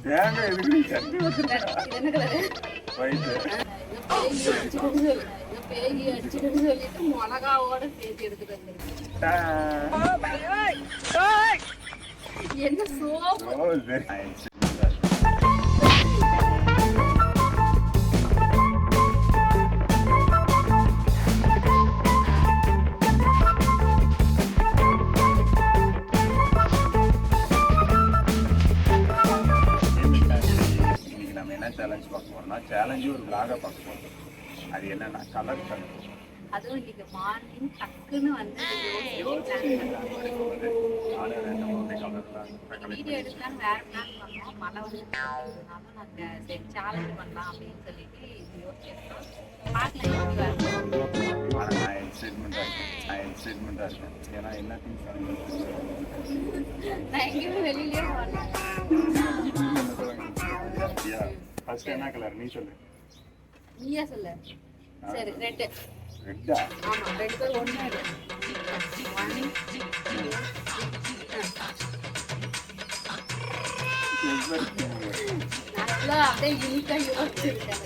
தேங்காய் எதுக்கு சட்னி வைக்கிறா? இது என்ன கலரு? ஒயிட். பேகி அடிச்சுட்டு சொல்லிட்டு மிளகாவோட சேர்த்து எடுத்துட்டு வந்துருக்கு. என்ன சோப்பு? ஓ வெரி நைஸ். சேலஞ்ச் பார்க்க போறோம்னா சேலஞ்சு ஒரு vlog பார்க்க போறோம். அது என்னன்னா கலர் கலர். அதுவும் இன்னைக்கு மார்னிங் டக்குன்னு வந்து வீடியோ எடுக்கலாம் வேற பிளான் பண்ணோம். மழை வந்து நாங்கள் சரி சேலஞ்ச் பண்ணலாம் அப்படின்னு சொல்லிட்டு யோசிச்சிருக்கோம். பார்க்கலாம் எப்படி வரணும். ஆனால் நான் எக்ஸைட்மெண்ட்டாக இருக்கேன். ஏன்னா என்ன திங்ஸ் நான் எங்கேயுமே வெளியிலே வரல. ஃபர்ஸ்ட் என்ன கலர் நீ சொல்லு. நீயா சொல்லு. சரி ரெட். ரெட்டா? ஆமா ரெட் கலர் ஒண்ணு எடு. 1 நல்லா அப்படியே யூனிக்கா யோசிச்சிருக்கேன்.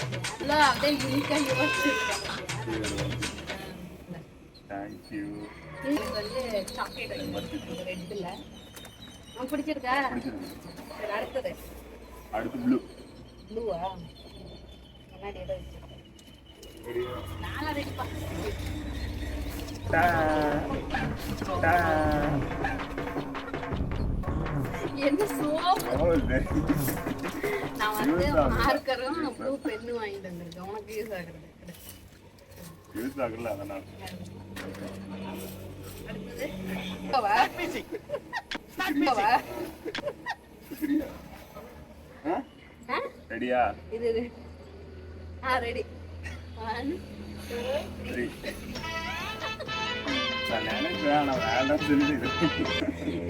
Thank you. இது வந்து சாக்லேட் ரெட்ல. உங்களுக்கு பிடிச்சிருக்கா? சரி அடுத்து ப்ளூ. ப்ளூவா? கண்ணாடி ஏதோ வச்சு. நாளா ரெடி பா. என்ன சோப்பு? நான் வந்து மார்க்கரும் ப்ளூ பென்னு வாங்கிட்டு வந்திருக்கேன். உனக்கு யூஸ் ஆகுறது. யூஸ் ஆகல அதனால. அடுத்து வா. ரெடியா? இது ரெடி. 1 2 3.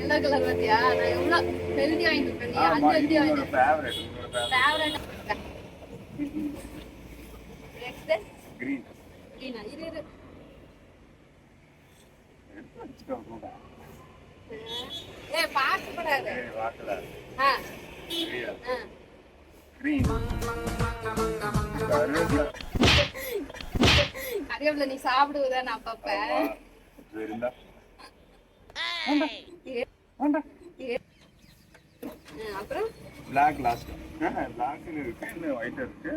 என்ன கலர் பாத்தியா? நான் எவ்வளவு ஹெல்தி வாங்கிட்டு இருக்கேன். அஞ்சு ஹெல்தி ஃபேவரட். Next green. கிரீனா? இரு பாக்கப்படாது. வாக்கல. கிரீன். கறிவேப்பிலை நீ சாப்பிடுவதா நான் அப்பப்ப. அப்புறம் black last. black இருக்கு இன்னும் white இருக்கு.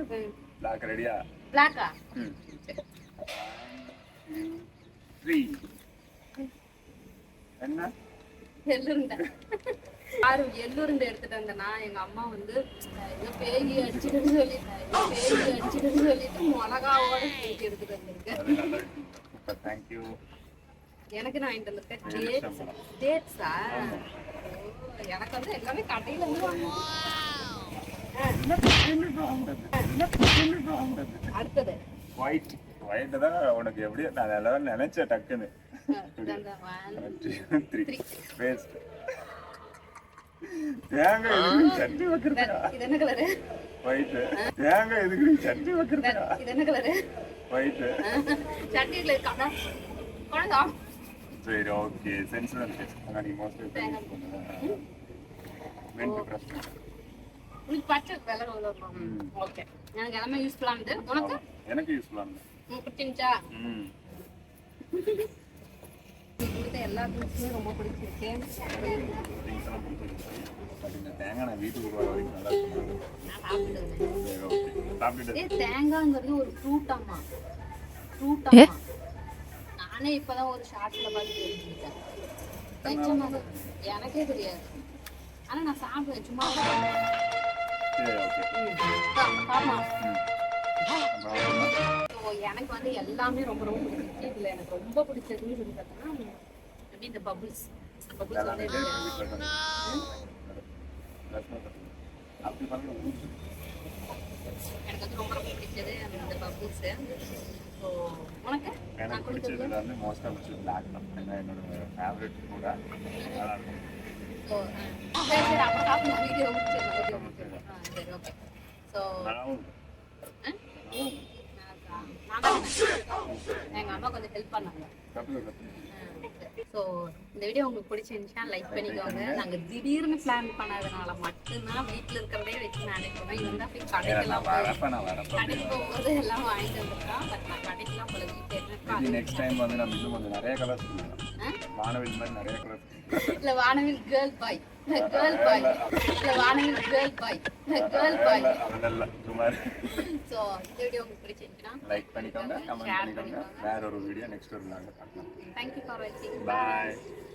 black ரெடியா? black-ஆ? 3 என்ன? எள்ளுருண்டை. எள்ளுருண்டை எடுத்துட்டு வந்தேன்னா எங்க அம்மா வந்து பேகி அடிச்சுட்டு சொல்லிட்டு மிளகாவோட சேர்த்து எடுத்துட்டு வந்திருக்கேன். எனக்கு நான் வாங்கிட்டு வந்திருக்கேன் டேட்ஸா. எனக்கு வந்து எல்லாமே கடையில வந்து அடுத்தது ஒயிட். ஒயிட் தான் உனக்கு எப்படி நான் எல்லாம் நினைச்சேன் டக்குன்னு. 1 2 3 பேஸ்ட். தேங்காய் எதுக்கு சட்னி வைக்கிறதா? இது என்ன கலரு? ஒயிட். தேங்காய் எதுக்கு சட்னி வைக்கிறதா? இது என்ன கலரு? ஒயிட். சட்னில கடா கடா. சரி ஓகே சென்சிட்டிவ் டேஸ்ட். நான் மோஸ்ட்லி வெண்ட் பிரஸ். இது பச்சை வெல்லம் உள்ளது. ஓகே. எனக்கு எல்லாமே யூஸ்ஃபுல்லா இருந்தது. உனக்கு? எனக்கு யூஸ்ஃபுல்லா இருந்தது. உங்களுக்கு பிடிச்சிருச்சா? இந்த எல்லா திங்ஸுமே ரொம்ப பிடிச்சிருக்கு. தேங்காய் நான் வீட்டுக்கு வர வரைக்கும் நல்லா இருக்கும். நான் சாப்பிடுவேன். தேங்காய்ங்கிறது ஒரு ஃப்ரூட்டாமா. நானே இப்பதான் ஒரு ஷார்ட்ஸ்ல பார்த்து தெரிஞ்சுக்கிட்டேன். எனக்கே தெரியாது. ஆனா நான் சாப்பிடுவேன் சும்மா. எனக்கு வந்து எல்லாமே ரொம்ப ரொம்ப பிடிச்சிருக்கு. இதுல எனக்கு ரொம்ப பிடிச்சதுன்னு சொல்லி பார்த்தோம்னா எப்படி இந்த பபுள்ஸ் வந்து எனக்கு வந்து ரொம்ப ரொம்ப பிடிச்சது அந்த பபுள்ஸ். ஸோ உனக்கு? எனக்கு பிடிச்சதுல வந்து மோஸ்டா பிடிச்சது பிளாக் தான். என்னோட ஃபேவரட் கூட. ஸோ சரி அப்புறம் சாப்பிடுவோம். வீடியோ முடிச்சிடலாம். சரி ஓகே. ஸோ எங்க அம்மா கொஞ்சம் ஹெல்ப் பண்ணாங்க. ஸோ இந்த வீடியோ உங்களுக்கு பிடிச்சிருந்துச்சா லைக் பண்ணிக்கோங்க. நாங்கள் திடீர்னு பிளான் பண்ணதுனால மட்டும்தான் வீட்டில் இருக்கிறதே வச்சு மேனேஜ் பண்ணோம். இருந்தால் போய் கடைக்கெல்லாம் கடைக்கு போகும்போது எல்லாம் வாங்கிட்டு வந்துருக்கோம். பட் நான் கடைக்கெல்லாம் போல வீட்டில் நெக்ஸ்ட் டைம் வந்து நம்ம இன்னும் கொஞ்சம் நிறைய கலர்ஸ் வானவில் மாதிரி நிறைய கலர்ஸ் இல்லை வானவில் கேர்ள் பாய் கேர்ள் பாய் இல்லை வானவில் கேர்ள் பாய் கேர்ள் பாய் அதெல்லாம் சுமார். ஸோ இந்த வீடியோ உங்களுக்கு பிடிச்சிருந்துச்சுன்னா லைக் பண்ணிக்கோங்க, கமெண்ட் பண்ணிக்கோங்க. வேற ஒரு வீடியோ நெக்ஸ்ட் ஒரு நாள் பார்க்கலாம். தேங்க்யூ ஃபார் வாட்சிங். பாய்.